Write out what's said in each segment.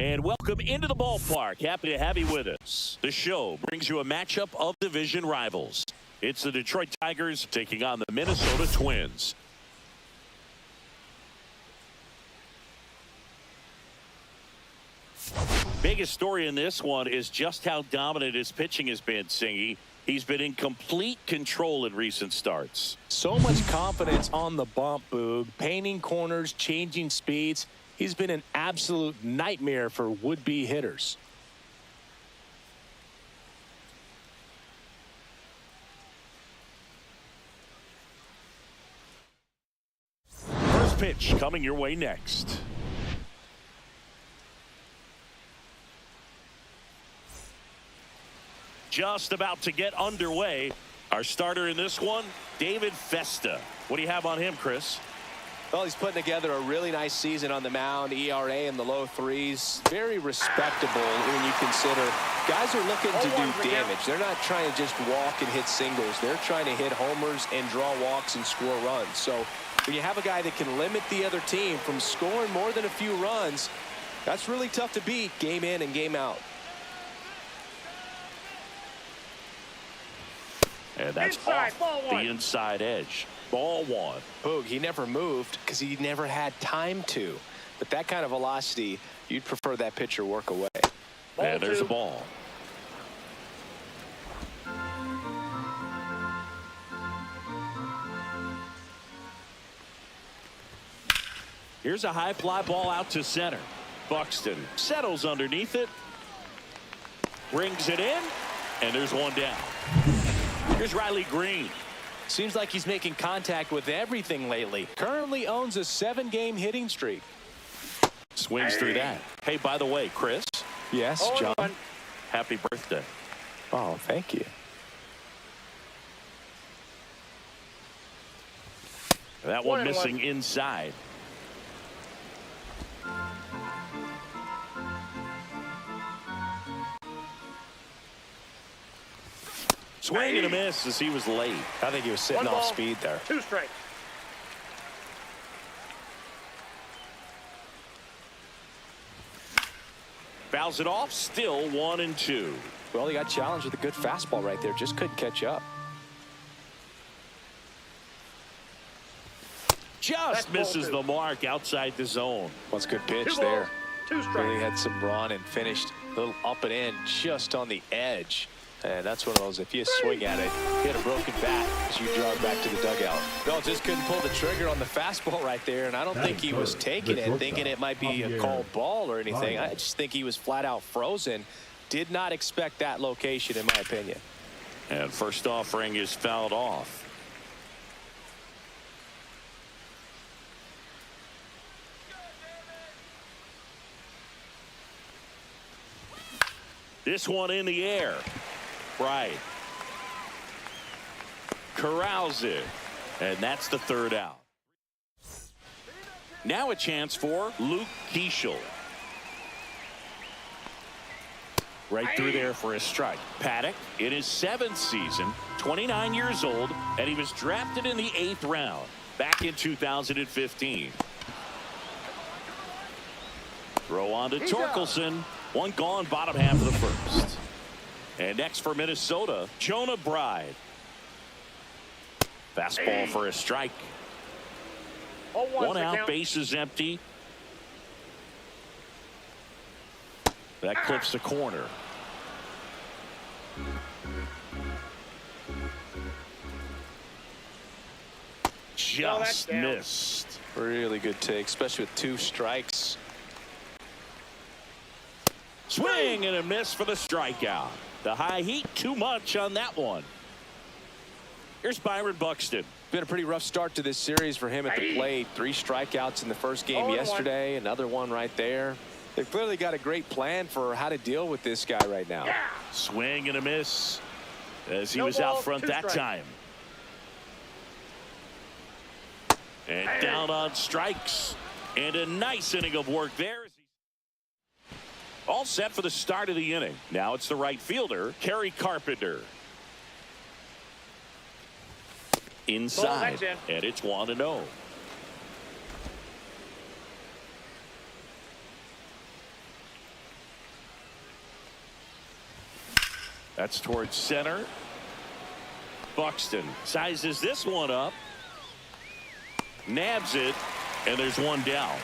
And welcome into the ballpark. Happy to have you with us. The show brings you a matchup of division rivals. It's the Detroit Tigers taking on the Minnesota Twins. Biggest story in this one is just how dominant his pitching has been, Singy. He's been in complete control in recent starts. So much confidence on the bump, Boog. Painting corners, changing speeds. He's been an absolute nightmare for would-be hitters. First pitch coming your way next. Just about to get underway. Our starter in this one, David Festa. What do you have on him, Chris? Well, he's putting together a really nice season on the mound. ERA in the low threes. Very respectable when you consider guys are looking to do damage. They're not trying to just walk and hit singles. They're trying to hit homers and draw walks and score runs. So when you have a guy that can limit the other team from scoring more than a few runs, that's really tough to beat game in and game out. And that's off the inside edge. Ball one. Boog, he never moved because he never had time to. But that kind of velocity, you'd prefer that pitcher work away. And there's a ball. Here's a high fly ball out to center. Buxton settles underneath it. Brings it in. And there's one down. Here's Riley Green. Seems like he's making contact with everything lately. Currently owns a 7-game hitting streak. Swings through that. Hey, by the way, Chris. Yes, John. Happy birthday. Oh, thank you. That one missing inside. Swing and a miss as he was late. I think he was sitting off speed there. 2 strikes. Fouls it off. Still 1-2. Well, he got challenged with a good fastball right there. Just couldn't catch up. Just misses the mark outside the zone. Well, it's a good pitch 2 there. balls, 2 strikes. Really had some run and finished a little up and in just on the edge. And that's one of those, if you swing at it, you hit a broken bat as you jog back to the dugout. No, just couldn't pull the trigger on the fastball right there. And I don't think he was taking it, thinking it might be a called ball or anything. I just think he was flat out frozen. Did not expect that location, in my opinion. And first offering is fouled off. This one in the air. Right. Corrals it. And that's the 3rd out. Now a chance for Luke Keeschel. Right through there for a strike. Paddock in his 7th season, 29 years old, and he was drafted in the 8th round back in 2015. Throw on to Torkelson. One gone, bottom half of the 1st. And next for Minnesota, Jonah Bride. Fastball for a strike. 1 out, base is empty. That clips the corner. Just missed. Really good take, especially with 2 strikes. Swing and a miss for the strikeout. The high heat, too much on that one. Here's Byron Buxton. Been a pretty rough start to this series for him at the plate. 3 strikeouts in the first game yesterday. Another one right there. They've clearly got a great plan for how to deal with this guy right now. Swing and a miss as he was out front that time. And down on strikes. And a nice inning of work there. All set for the start of the inning. Now it's the right fielder, Kerry Carpenter. Inside, and it's 1-0. That's towards center. Buxton sizes this one up. Nabs it, and there's one down.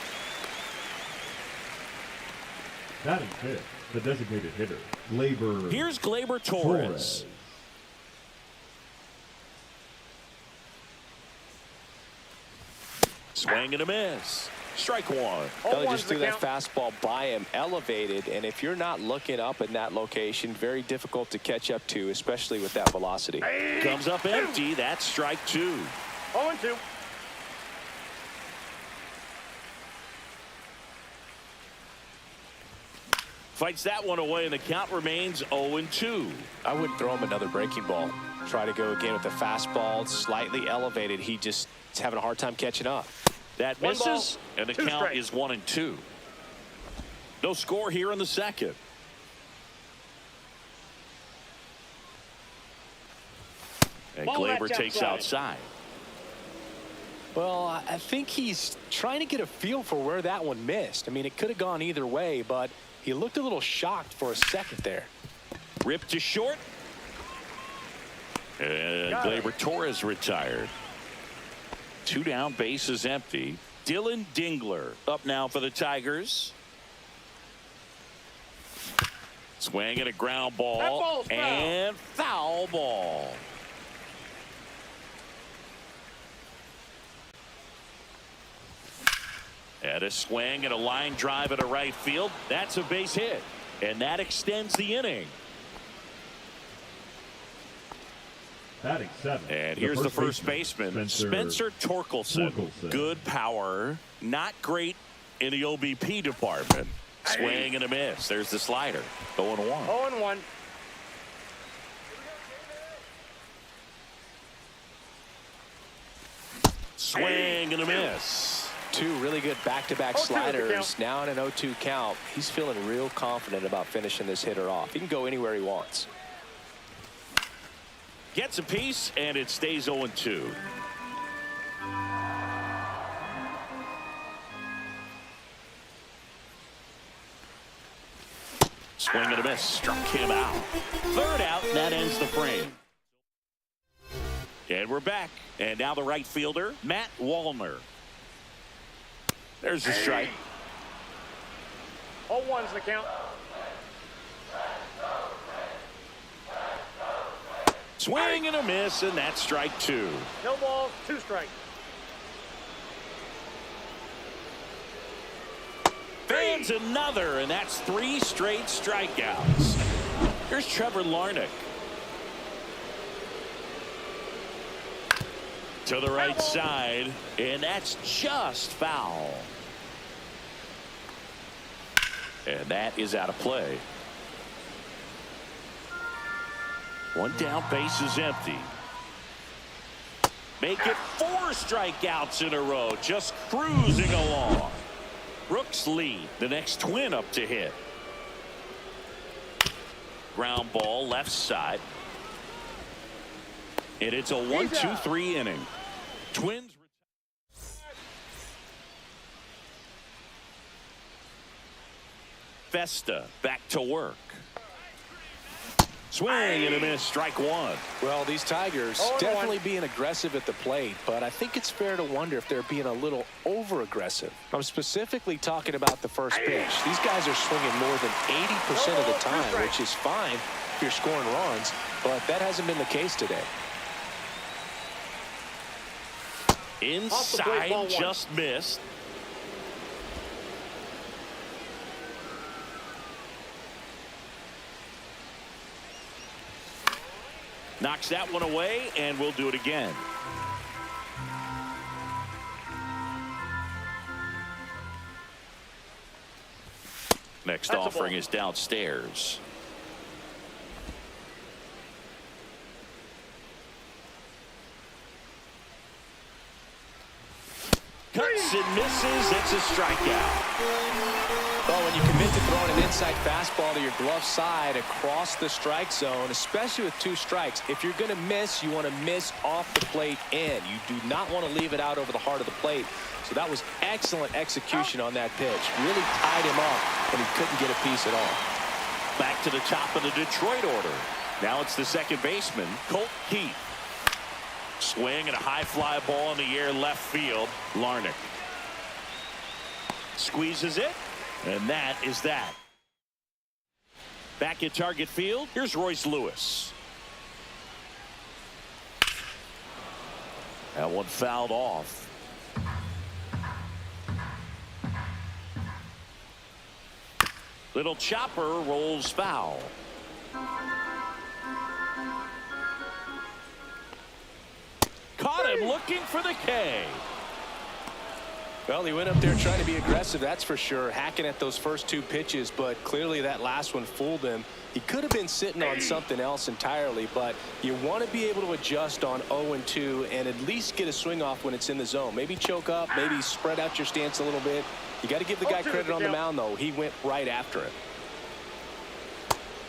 Batting fifth, the designated hitter, Gleyber. Here's Gleyber Torres. Swing and a miss. Strike one. They just threw that fastball by him, elevated, and if you're not looking up in that location, very difficult to catch up to, especially with that velocity. Comes up empty. That's strike two. 0-2. Fights that one away, and the count remains 0-2. I wouldn't throw him another breaking ball. Try to go again with the fastball, slightly elevated. He just is having a hard time catching up. That misses, and the count is 1-2. No score here in the second. And Gleyber takes outside. Well, I think he's trying to get a feel for where that one missed. I mean, it could have gone either way, but he looked a little shocked for a second there. Ripped to short. And Gleyber Torres retired. 2 down, bases empty. Dillon Dingler up now for the Tigers. Swing and a ground ball. And foul ball. At a swing and a line drive into right field. That's a base hit. And that extends the inning. Batting seventh. And here's the first baseman, Spencer Torkelson. Good power, not great in the OBP department. Swing and a miss. There's the slider. 0-1. 0-1. Swing and a miss. 2 really good back-to-back sliders. Now in an 0-2 count. He's feeling real confident about finishing this hitter off. He can go anywhere he wants. Gets a piece, and it stays 0-2. Swing and a miss. Struck him out. Third out, and that ends the frame. And we're back. And now the right fielder, Matt Wallner. There's the strike. 0-1's the count. Swing and a miss, and that's strike 2. No balls, 2 strikes. Fans another, and that's 3 straight strikeouts. Here's Trevor Larnach. To the right side, and that's just foul. And that is out of play. 1 down, base is empty. Make it 4 strikeouts in a row, just cruising along. Brooks Lee, the next twin up to hit. Ground ball left side. And it's a 1-2-3 inning. Twins. Festa back to work. Swing and a miss, strike 1. Well, these Tigers definitely being aggressive at the plate, but I think it's fair to wonder if they're being a little over-aggressive. I'm specifically talking about the first pitch. These guys are swinging more than 80% of the time, which is fine if you're scoring runs, but that hasn't been the case today. Inside, just missed. Knocks that one away, and we'll do it again. Next offering is downstairs. Cuts and misses. It's a strikeout. Well, when you commit to throwing an inside fastball to your glove side across the strike zone, especially with 2 strikes, if you're going to miss, you want to miss off the plate in. You do not want to leave it out over the heart of the plate. So that was excellent execution on that pitch. Really tied him up, but he couldn't get a piece at all. Back to the top of the Detroit order. Now it's the second baseman, Colt Keith. Swing and a high fly ball in the air left field. Larnach squeezes it, and that is that. Back at target field, here's Royce Lewis. That one fouled off. Little chopper rolls foul. Caught him looking for the K. Well, he went up there trying to be aggressive, that's for sure, hacking at those first two pitches, but clearly that last one fooled him. He could have been sitting on something else entirely, but you want to be able to adjust on 0-2 and at least get a swing off when it's in the zone. Maybe choke up, maybe spread out your stance a little bit. You got to give the guy credit on the mound, though. He went right after it.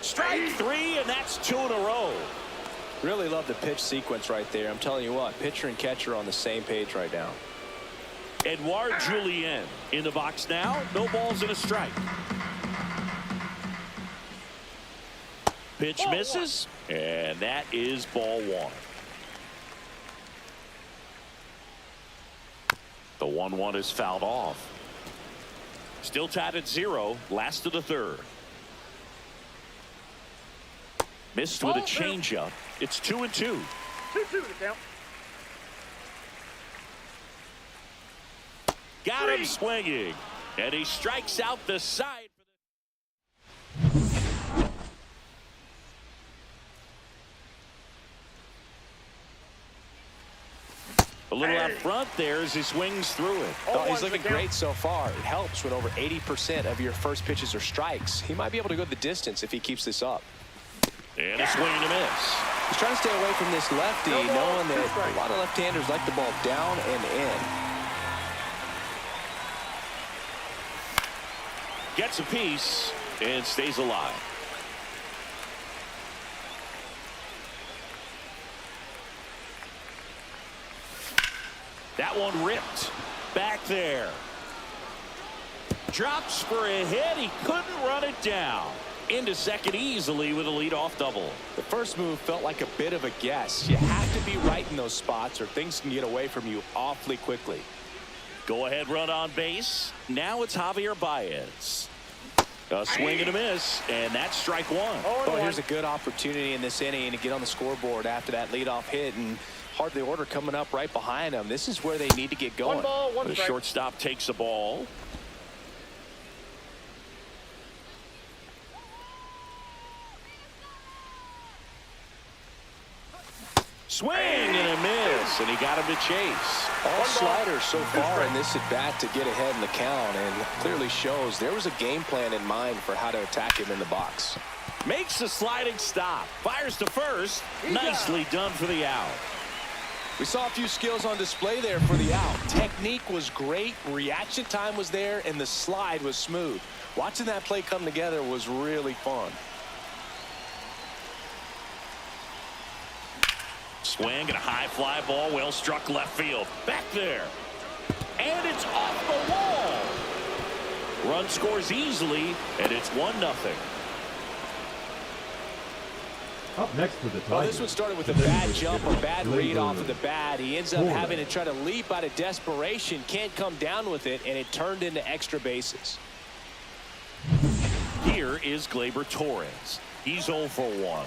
Strike three, and that's 2 in a row. Really love the pitch sequence right there. I'm telling you what, pitcher and catcher on the same page right now. Edouard Julien in the box now. No balls and a strike. Pitch misses, and that is ball one. The 1-1 is fouled off. Still tied at 0. Last of the third. Missed with a changeup. It's 2-2. 2-2 to count. Got him swinging, and he strikes out the side. A little up front there as he swings through it. Oh, he's looking great so far. It helps when over 80% of your first pitches are strikes. He might be able to go the distance if he keeps this up. And a swing and a miss. He's trying to stay away from this lefty, knowing that a lot of left-handers like the ball down and in. Gets a piece and stays alive. That one ripped back there. Drops for a hit. He couldn't run it down. Into second easily with a leadoff double. The first move felt like a bit of a guess. You have to be right in those spots or things can get away from you awfully quickly. Go ahead run on base. Now it's Javier Baez. A swing and a miss, and that's strike one. Oh, here's a good opportunity in this inning to get on the scoreboard after that leadoff hit, and hardly order coming up right behind them. This is where they need to get going. 1 ball, 1 the strike. Shortstop takes the ball. Swing and a miss, and he got him to chase. All sliders so far in this at bat to get ahead in the count, and clearly shows there was a game plan in mind for how to attack him in the box. Makes the sliding stop. Fires to first. Nicely done for the out. We saw a few skills on display there for the out. Technique was great, reaction time was there, and the slide was smooth. Watching that play come together was really fun. Swing and a high fly ball, well struck left field. Back there. And it's off the wall. Run scores easily, and it's 1-0. Up next for the Tigers. Well, this one started with a bad jump, a bad read off of the bat. He ends up having to try to leap out of desperation, can't come down with it, and it turned into extra bases. Here is Gleyber Torres. He's 0 for 1.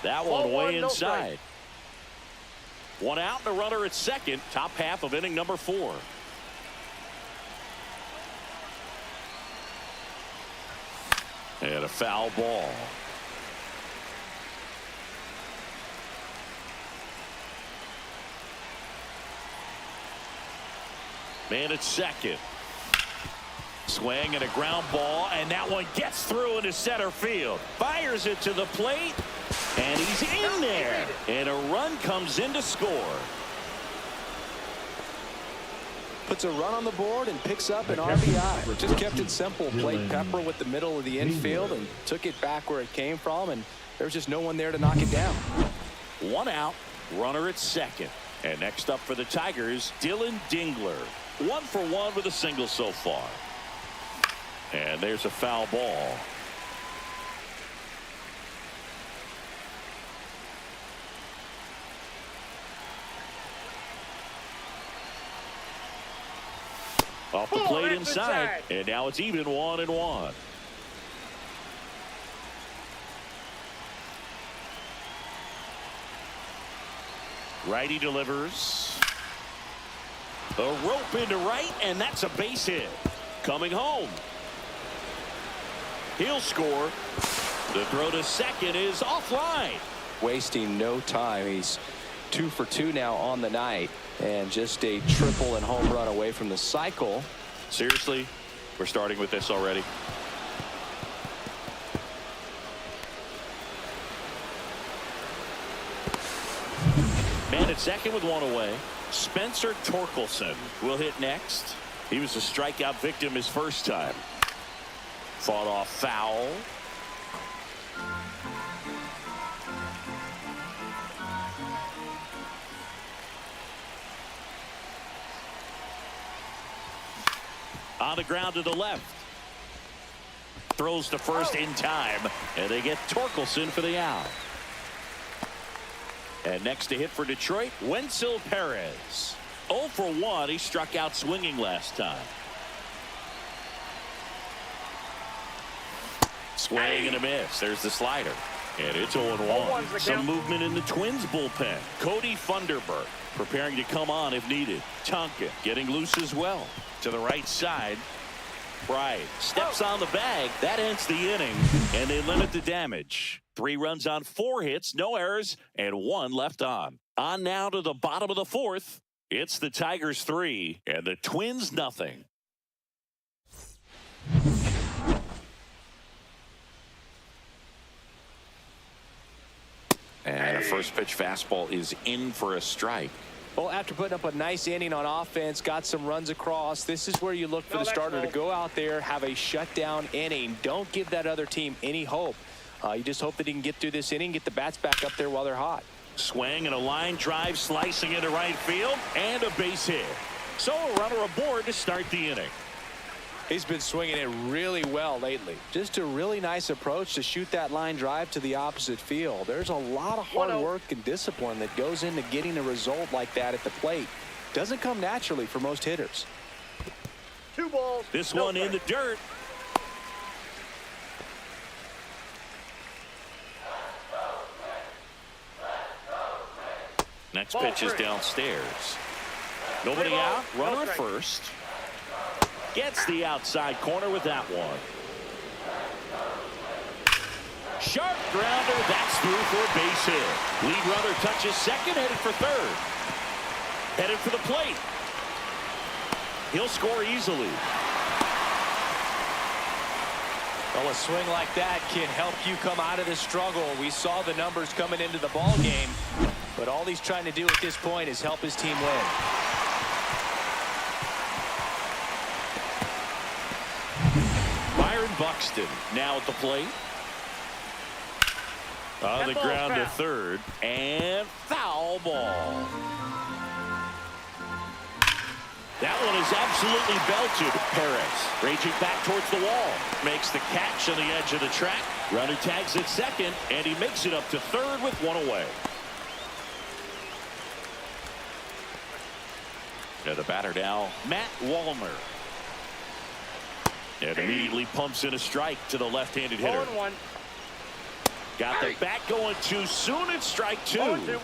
That one way inside. One out and a runner at second. Top half of inning number 4. And a foul ball. Man at second. Swing and a ground ball, and that one gets through into center field. Fires it to the plate, and he's in there. And a run comes in to score. Puts a run on the board and picks up an RBI. Just kept it simple. Played pepper with the middle of the infield and took it back where it came from, and there was just no one there to knock it down. One out, runner at second. And next up for the Tigers, Dillon Dingler. 1 for 1 with a single so far. And there's a foul ball. Off the plate inside, and now it's even 1-1. Righty delivers. A rope into right, and that's a base hit. Coming home. He'll score. The throw to second is offline. Wasting no time. He's 2 for 2 now on the night, and just a triple and home run away from the cycle. Seriously, we're starting with this already. Man at second with one away. Spencer Torkelson will hit next. He was a strikeout victim his first time. Fought off foul. On the ground to the left. Throws to first in time, and they get Torkelson for the out. And next to hit for Detroit, Wenzel Perez. 0 for 1. He struck out swinging last time. Swing and a miss. There's the slider. And it's 0-1. Some movement in the Twins bullpen. Cody Funderburk preparing to come on if needed. Tonka getting loose as well. To the right side. Bride steps on the bag. That ends the inning, and they limit the damage. 3 runs on 4 hits, no errors, and 1 left on. On now to the bottom of the 4th. It's the Tigers 3 and the Twins nothing. And a first pitch fastball is in for a strike. Well, after putting up a nice inning on offense, got some runs across, this is where you look for the starter to go out there, have a shutdown inning. Don't give that other team any hope. You just hope that he can get through this inning, get the bats back up there while they're hot. Swing and a line drive slicing into right field, and a base hit. So a runner aboard to start the inning. He's been swinging it really well lately. Just a really nice approach to shoot that line drive to the opposite field. There's a lot of hard work and discipline that goes into getting a result like that at the plate. Doesn't come naturally for most hitters. 2 balls. This one in the dirt. Next pitch is downstairs. Nobody out. Runner at first. Gets the outside corner with that one. Sharp grounder. That's through for a base hit. Lead runner touches second, headed for third. Headed for the plate. He'll score easily. Well, a swing like that can help you come out of the struggle. We saw the numbers coming into the ball game, but all he's trying to do at this point is help his team win. Buxton now at the plate. On the ground to third, and foul ball. That one is absolutely belted. Perez raging back towards the wall. Makes the catch on the edge of the track. Runner tags at second, and he makes it up to third with 1 away. And the batter now, Matt Wallner. And immediately pumps in a strike to the left-handed hitter. 1-1. Got the bat going too soon. It's strike 2.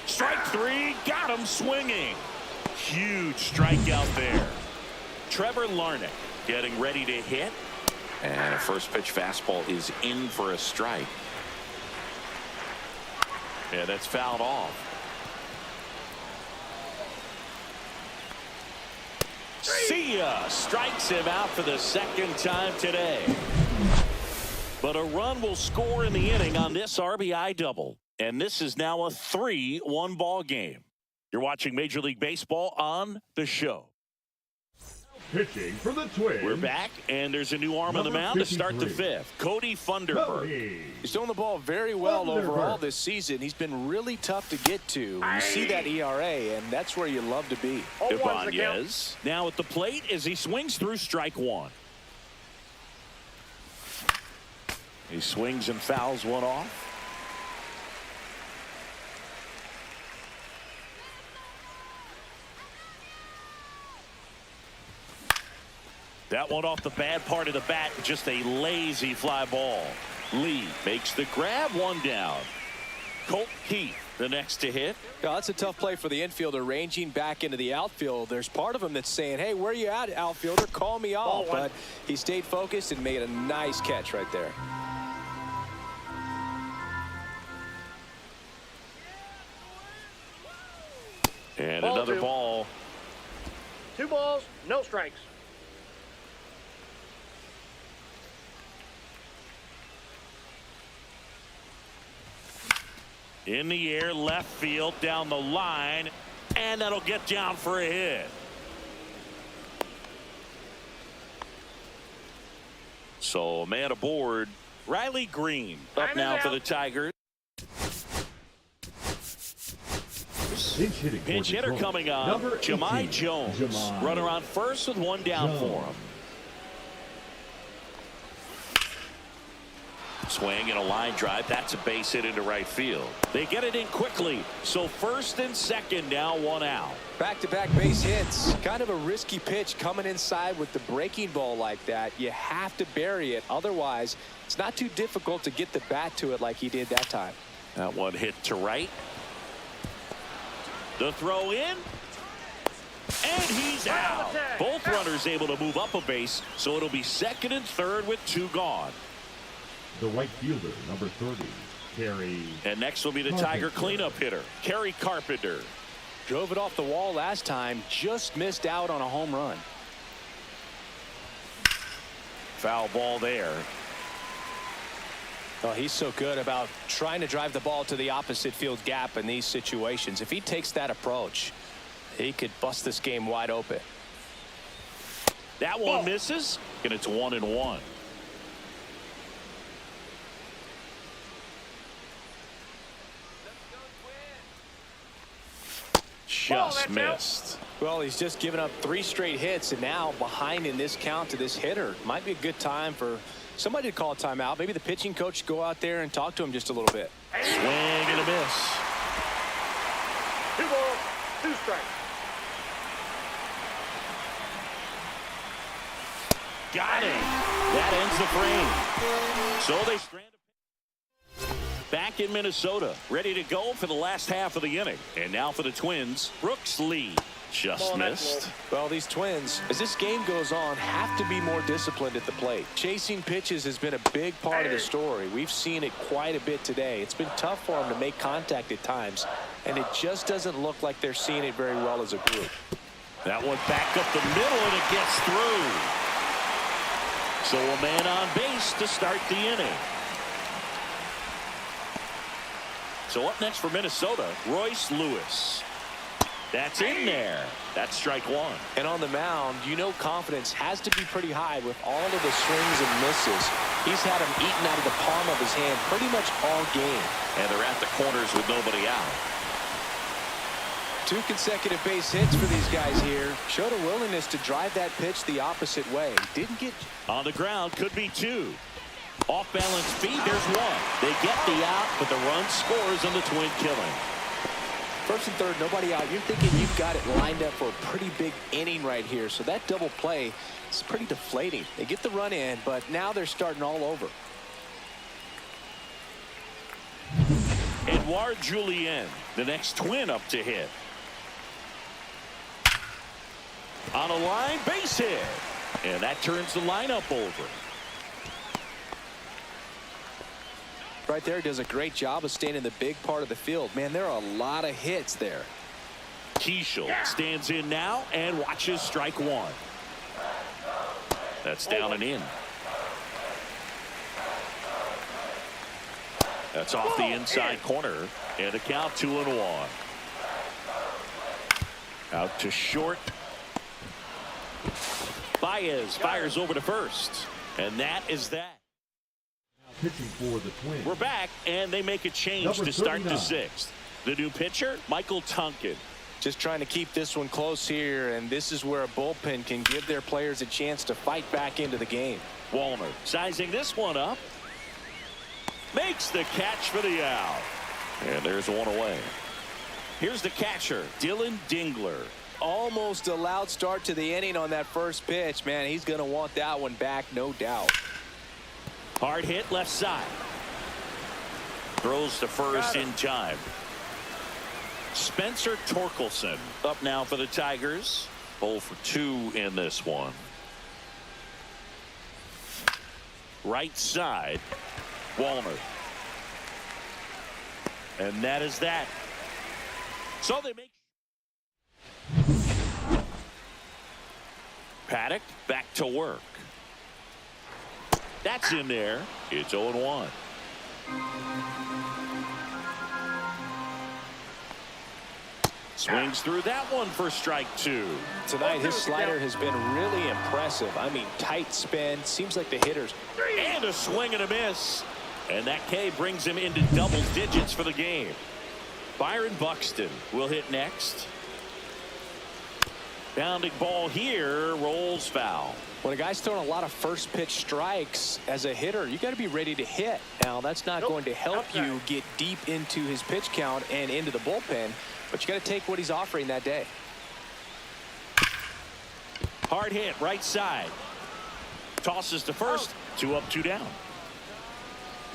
Strike 3. Got him swinging. Huge strikeout there. Trevor Larnach getting ready to hit. And a first pitch fastball is in for a strike. Yeah, that's fouled off. See ya. Strikes him out for the second time today. But a run will score in the inning on this RBI double. And this is now a 3-1 ball game. You're watching Major League Baseball on The Show. Pitching for the Twins. We're back, and there's a new arm on the mound to start the fifth. Cody Funderburg. He's throwing the ball very well overall this season. He's been really tough to get to. You see that ERA, and that's where you love to be. Ibanez now at the plate as he swings through strike one. He swings and fouls one off. That one off the bad part of the bat, just a lazy fly ball. Lee makes the grab, one down. Colt Keith, the next to hit. Yeah, that's a tough play for the infielder, ranging back into the outfield. There's part of him that's saying, hey, where you at, outfielder? Call me off. But he stayed focused and made a nice catch right there. And another ball. 2 balls, no strikes. In the air, left field, down the line, and that'll get down for a hit. So a man aboard. Riley Green up now for the Tigers. Pinch hitter coming on. Jahmai Jones. Runner on first with one down for him. Swing and a line drive. That's a base hit into right field. They get it in quickly. So first and second, now one out. Back-to-back base hits. Kind of a risky pitch coming inside with the breaking ball like that. You have to bury it. Otherwise, it's not too difficult to get the bat to it like he did that time. That one hit to right. The throw in. And he's out. Both runners able to move up a base. So it'll be second and third with 2 gone. The right fielder, number 30, Kerry. And next will be the Tiger cleanup hitter, Kerry Carpenter. Drove it off the wall last time, just missed out on a home run. Foul ball there. Oh, he's so good about trying to drive the ball to the opposite field gap in these situations. If he takes that approach, he could bust this game wide open. That one misses, and it's 1-1. Just missed. Well, he's just given up 3 straight hits, and now behind in this count to this hitter. Might be a good time for somebody to call a timeout. Maybe the pitching coach go out there and talk to him just a little bit. Swing and a miss. 2 balls, 2 strikes. Got it. That ends the frame. So they strand. Back in Minnesota, ready to go for the last half of the inning. And now for the Twins, Brooks Lee. Just missed. Well, these Twins, as this game goes on, have to be more disciplined at the plate. Chasing pitches has been a big part of the story. We've seen it quite a bit today. It's been tough for them to make contact at times, and it just doesn't look like they're seeing it very well as a group. That one back up the middle, and it gets through. So a man on base to start the inning. So up next for Minnesota, Royce Lewis. That's in there. That's strike 1. And on the mound, you know confidence has to be pretty high with all of the swings and misses. He's had them eaten out of the palm of his hand pretty much all game. And they're at the corners with nobody out. 2 consecutive base hits for these guys here. Showed a willingness to drive that pitch the opposite way. Didn't get on the ground. Could be 2. Off balance feet. There's 1. They get the out, but the run scores on the Twin killing. First and third, nobody out. You're thinking you've got it lined up for a pretty big inning right here. So that double play is pretty deflating. They get the run in, but now they're starting all over. Edouard Julien, the next Twin up to hit. On a line, base hit. And that turns the lineup over. Right there, does a great job of staying in the big part of the field. Man, there are a lot of hits there. Keishel stands in now and watches strike 1. That's down and in. That's off the inside corner, and the count 2-1. Out to short. Baez fires over to first. And that is that. Pitching for the Twins. We're back, and they make a change Number to start 39. the sixth. The new pitcher, Michael Tonkin. Just trying to keep this one close here, and this is where a bullpen can give their players a chance to fight back into the game. Wallner sizing this one up. Makes the catch for the out. And there's one away. Here's the catcher, Dillon Dingler. Almost a loud start to the inning on that first pitch. Man, he's going to want that one back, no doubt. Hard hit left side. Throws to first in time. Spencer Torkelson up now for the Tigers. 0 for 2 in this one. Right side, Wallner. And that is that. So they make. Paddock back to work. That's in there. It's 0-1. Swings through that one for strike 2. Tonight, his slider has been really impressive. I mean, tight spin. Seems like the hitters. And a swing and a miss. And that K brings him into double digits for the game. Byron Buxton will hit next. Bounding ball here, rolls foul. When a guy's throwing a lot of first pitch strikes as a hitter, you got to be ready to hit. Now, that's not going to help you get deep into his pitch count and into the bullpen, but you got to take what he's offering that day. Hard hit right side. Tosses to first. 2 up, 2 down.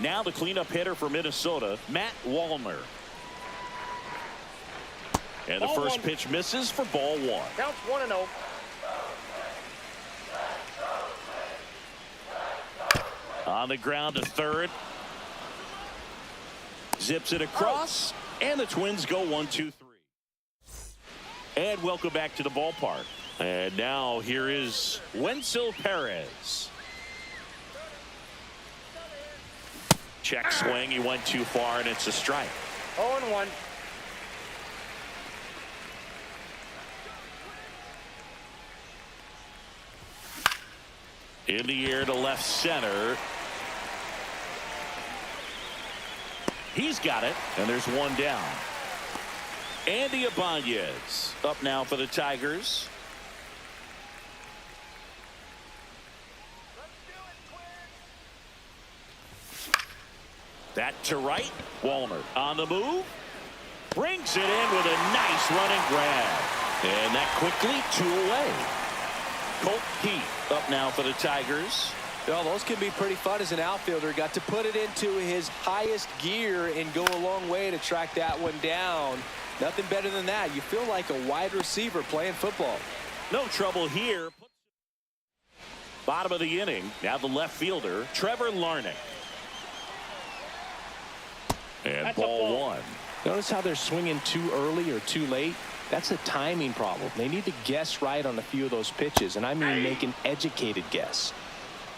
Now the cleanup hitter for Minnesota, Matt Wallner. And the first pitch misses for ball 1. Counts 1-0. On the ground to third. Zips it across. And the Twins go 1-2-3. And welcome back to the ballpark. And now here is Wenzel Perez. Check swing. He went too far, and it's a strike. 0-1. In the air to left center. He's got it, and there's one down. Andy Ibanez up now for the Tigers. That to right. Wallner on the move. Brings it in with a nice running grab. And that quickly 2 away. Colt Heath up now for the Tigers. Well, those can be pretty fun as an outfielder. Got to put it into his highest gear and go a long way to track that one down. Nothing better than that. You feel like a wide receiver playing football. No trouble here. Bottom of the inning. Now the left fielder, Trevor Larnach. And That's ball 1. Notice how they're swinging too early or too late. That's a timing problem. They need to guess right on a few of those pitches, and I mean make an educated guess.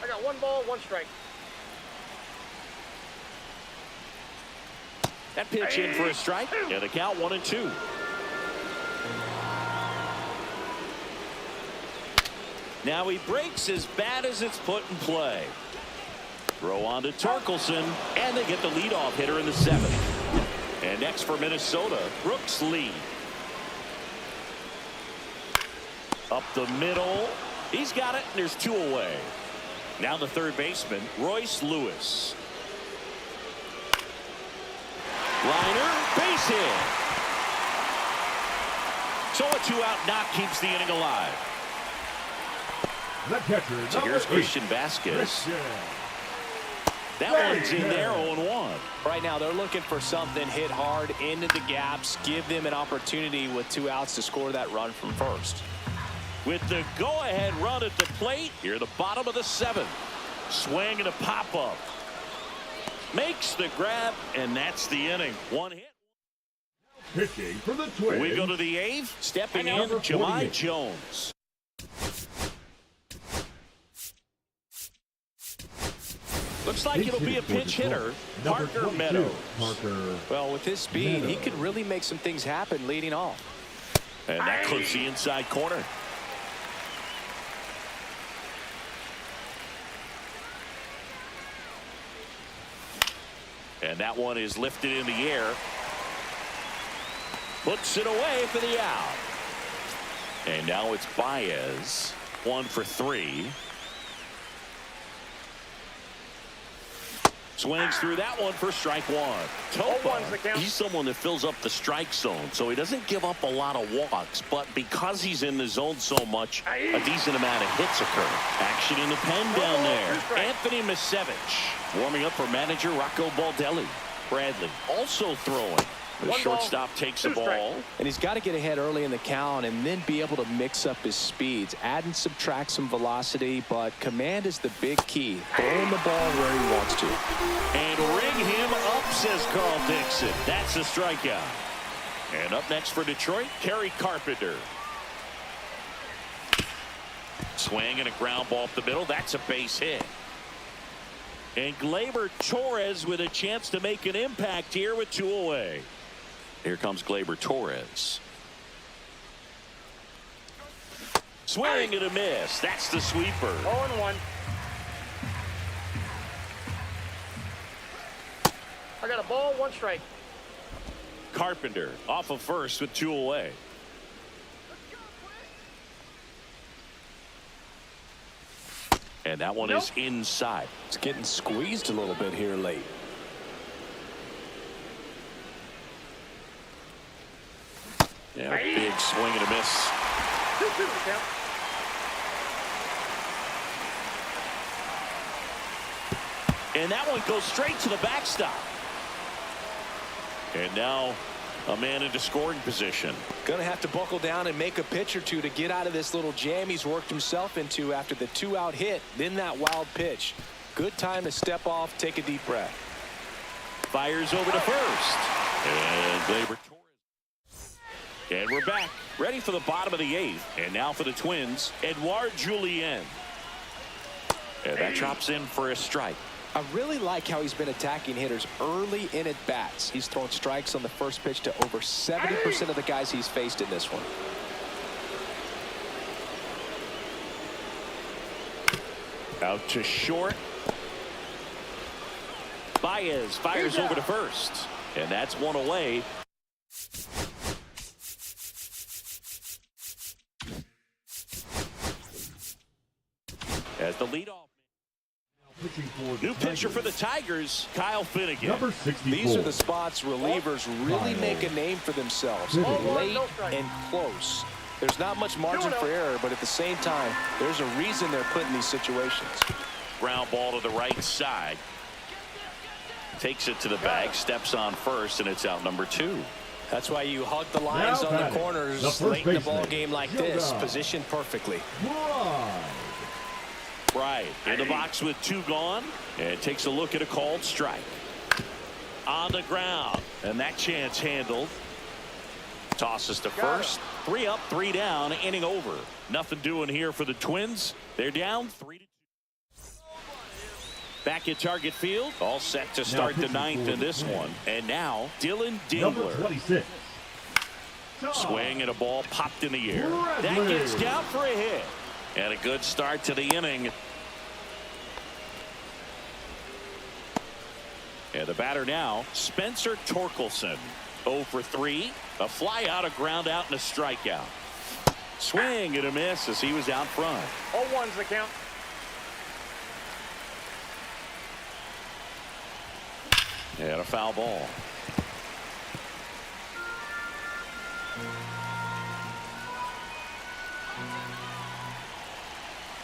I got 1 ball, 1 strike. That pitch in for a strike. And the count 1-2. Now he breaks as bad as it's put in play. Throw on to Torkelson, and they get the leadoff hitter in the 7th. And next for Minnesota, Brooks Lee. Up the middle. He's got it, and there's 2 away. Now the third baseman, Royce Lewis. Liner, base hit. So a 2-out knock keeps the inning alive. The catcher, So here's number 8, Christian Vasquez. Christian. That one's in there, 0-1. Right now they're looking for something hit hard into the gaps, give them an opportunity with 2 outs to score that run from first. With the go-ahead run at the plate, here at the bottom of the 7th. Swing and a pop-up. Makes the grab, and that's the inning. 1 hit. Pitching for the Twins. We go to the 8th. Stepping in, Number Jahmai 48. Jones. Looks like it'll be a pinch hitter, Number Parker 22, Meadows. Parker. Well, with his speed, he Meadows. could really make some things happen leading off. And that clips the inside corner. And that one is lifted in the air. Puts it away for the out. And now it's Baez. 1 for 3. Swings through that one for strike one. Topa, he's someone that fills up the strike zone, so he doesn't give up a lot of walks, but because he's in the zone so much, a decent amount of hits occur. Action in the pen down there. Anthony Misevich warming up for manager Rocco Baldelli. Bradley also throwing. The shortstop takes the ball. And he's got to get ahead early in the count and then be able to mix up his speeds. Add and subtract some velocity, but command is the big key. Throwing the ball where he wants to. And ring him up, says Carl Dixon. That's a strikeout. And up next for Detroit, Kerry Carpenter. Swing and a ground ball up the middle. That's a base hit. And Gleyber Torres with a chance to make an impact here with 2 away. Here comes Gleyber Torres. Swing and a miss. That's the sweeper. 0-1. I got a ball, 1 strike. Carpenter off of first with 2 away. And that one is inside. It's getting squeezed a little bit here late. Yeah, big swing and a miss. 2-2 the count. And that one goes straight to the backstop. And now a man into scoring position. Gonna have to buckle down and make a pitch or two to get out of this little jam he's worked himself into after the 2-out hit, then that wild pitch. Good time to step off, take a deep breath. Fires over to first. And Gleyber Torres. And we're back, ready for the bottom of the 8th. And now for the Twins, Edouard Julien. And that drops in for a strike. I really like how he's been attacking hitters early in at bats. He's thrown strikes on the first pitch to over 70% of the guys he's faced in this one. Out to short. Baez fires over to first. And that's 1 away. As the leadoff. New pitcher for the Tigers, Kyle Finnegan. Number 64. These are the spots relievers really make a name for themselves. Late and close. There's not much margin for error, but at the same time, there's a reason they're put in these situations. Ground ball to the right side. Takes it to the bag, steps on first, and it's out number 2. That's why you hug the lines on the corners late in the ball game like this, positioned perfectly. Right in the box with 2 gone, and takes a look at a called strike. On the ground, and that chance handled. Tosses to first. 3 up, 3 down, inning over. Nothing doing here for the Twins. They're down 3-2. Back at Target Field, all set to start the 9th in this one. And now Dillon Dingler. 26. Swing and a ball popped in the air. That gets down for a hit. And a good start to the inning. And the batter now, Spencer Torkelson. 0 for 3. A fly out, a ground out, and a strikeout. Swing and a miss as he was out front. 0-1's the count. And a foul ball.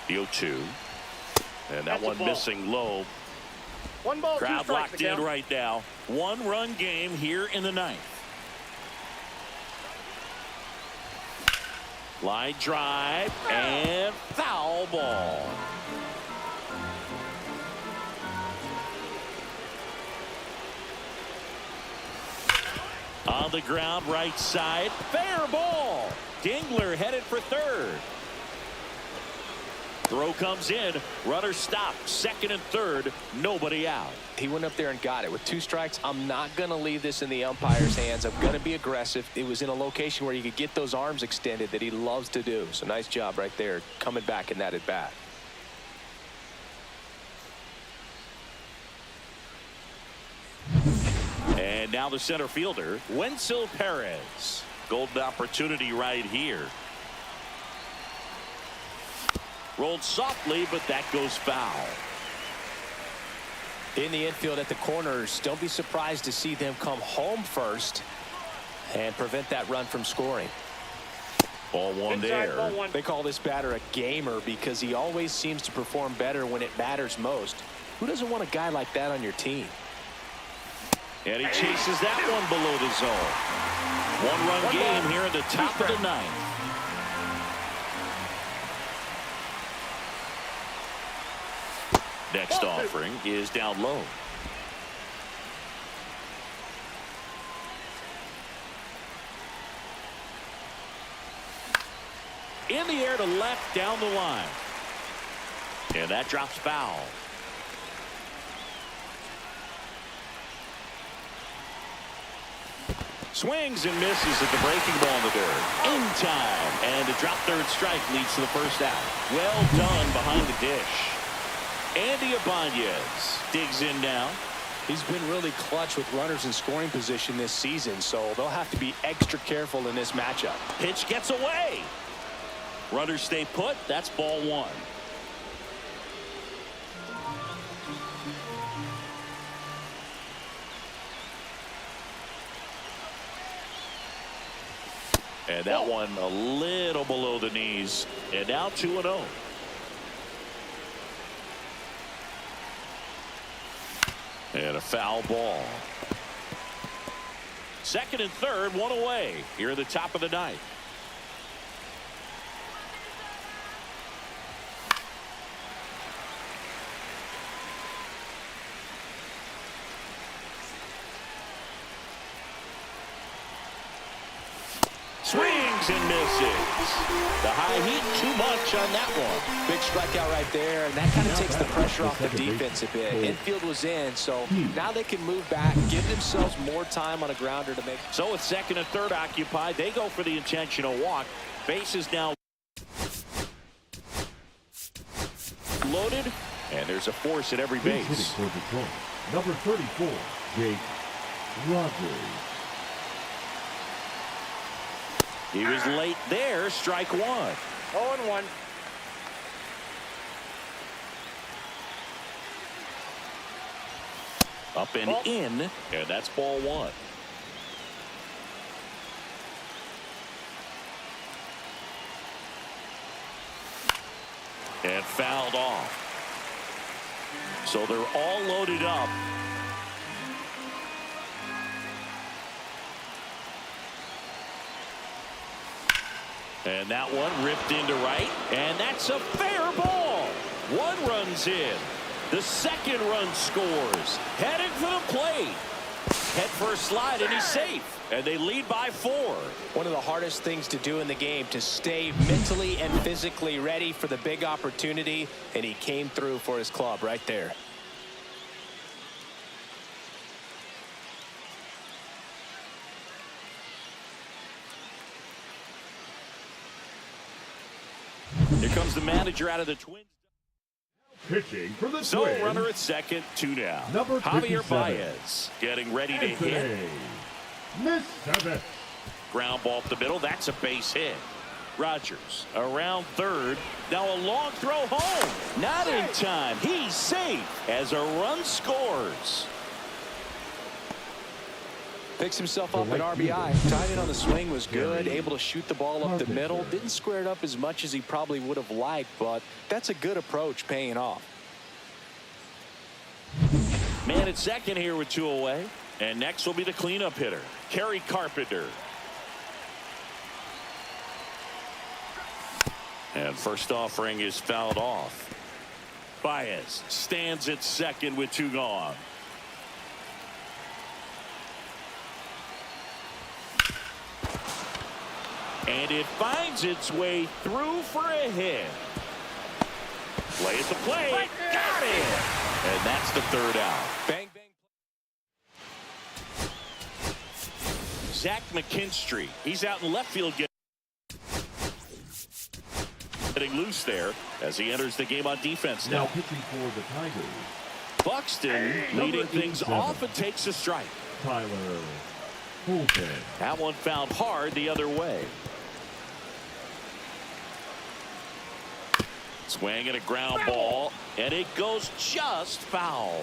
The 0-2. And that one missing low. 1 ball, 2 Crowd strikes. locked in right now. 1-run game here in the 9th. Line drive and foul ball. On the ground, right side, fair ball. Dingler headed for third. Throw comes in, runner stopped, second and third, nobody out. He went up there and got it. With 2 strikes, I'm not going to leave this in the umpire's hands. I'm going to be aggressive. It was in a location where you could get those arms extended that he loves to do. So nice job right there, coming back in that at bat. And now the center fielder, Wendell Perez. Golden opportunity right here. Rolled softly, but that goes foul. In the infield at the corners, don't be surprised to see them come home first and prevent that run from scoring. Ball one there. Ball one. They call this batter a gamer because he always seems to perform better when it matters most. Who doesn't want a guy like that on your team? And he chases that one below the zone. One-run game here in the top of the ninth. Next offering is down low. In the air to left down the line. And that drops foul. Swings and misses at the breaking ball in the dirt. In time. And a drop third strike leads to the first out. Well done behind the dish. Andy Ibanez digs in now. He's been really clutch with runners in scoring position this season, so they'll have to be extra careful in this matchup. Pitch gets away. Runners stay put. That's ball one. And that one a little below the knees. And now 2-0. And a foul ball. Second and third, one away here at the top of the ninth. Swings and misses. The high heat, too much on that one. Big strikeout right there, and that kind of takes the pressure off the defense a bit. Infield was in, so now they can move back, give themselves more time on a grounder to make. So with second and third occupied, they go for the intentional walk. Bases now loaded, and there's a force at every base. Hitting for Detroit, number 34, Jake Rogers. He was late there, strike one. 0-1. Up and in, and that's ball one. And fouled off. So they're all loaded up. And that one ripped into right, and that's a fair ball. One runs in. The second run scores. Heading for the plate. Head first slide, and he's safe. And they lead by 4. One of the hardest things to do in the game, to stay mentally and physically ready for the big opportunity, and he came through for his club right there. Here comes the manager out of the Twins. Pitching for the So Twins, runner at second, 2 down. Number Javier 57. Baez getting ready to hit. Anthony Miss Ground ball up the middle. That's a base hit. Rogers around third. Now a long throw home. Not in time. He's safe as a run scores. Picks himself up at RBI. Timing on the swing was good. Able to shoot the ball up the middle. Didn't square it up as much as he probably would have liked, but that's a good approach, paying off. Man at second here with 2 away. And next will be the cleanup hitter, Kerry Carpenter. And first offering is fouled off. Baez stands at second with 2 gone. And it finds its way through for a hit. Play at the plate. Got it. And that's the third out. Bang, bang. Zach McKinstry. He's out in left field getting loose there as he enters the game on defense now now. pitching for the Tigers, Buxton leading things off and takes a strike. Tyler Holton. That one found hard the other way. Swing and a ground ball, and it goes just foul.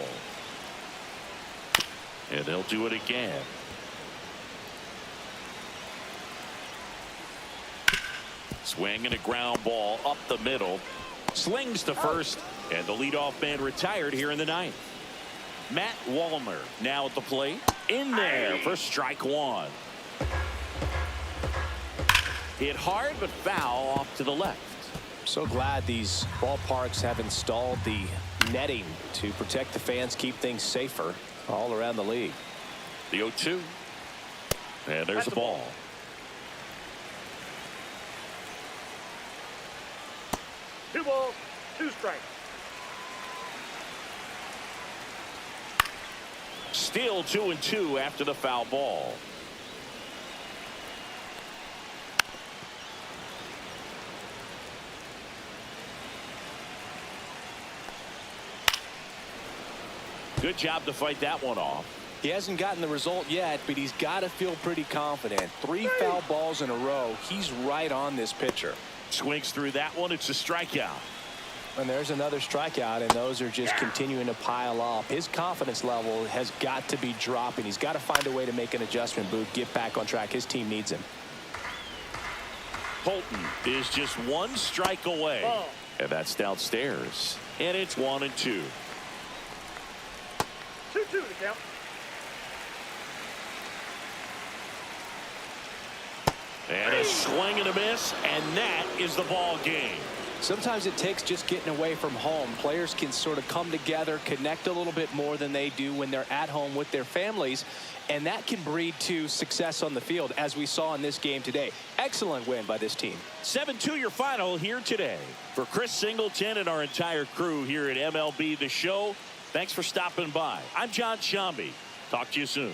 And they'll do it again. Swing and a ground ball up the middle. Slings to first, and the leadoff man retired here in the ninth. Matt Wallner now at the plate. In there for strike one. Hit hard but foul off to the left. So glad these ballparks have installed the netting to protect the fans, keep things safer all around the league. The 0-2. And there's the ball. Two balls, two strikes. Still 2-2 after the foul ball. Good job to fight that one off. He hasn't gotten the result yet, but he's got to feel pretty confident. 3 foul balls in a row. He's right on this pitcher. Swings through that one. It's a strikeout. And there's another strikeout, and those are just continuing to pile up. His confidence level has got to be dropping. He's got to find a way to make an adjustment, Boog, get back on track. His team needs him. Holton is just 1 strike away. Ball. And that's downstairs. And it's 1-2. 2-2 to count. And a swing and a miss, and that is the ball game. Sometimes it takes just getting away from home. Players can sort of come together, connect a little bit more than they do when they're at home with their families, and that can breed to success on the field, as we saw in this game today. Excellent win by this team. 7-2 your final here today. For Chris Singleton and our entire crew here at MLB The Show, thanks for stopping by. I'm John Shambi. Talk to you soon.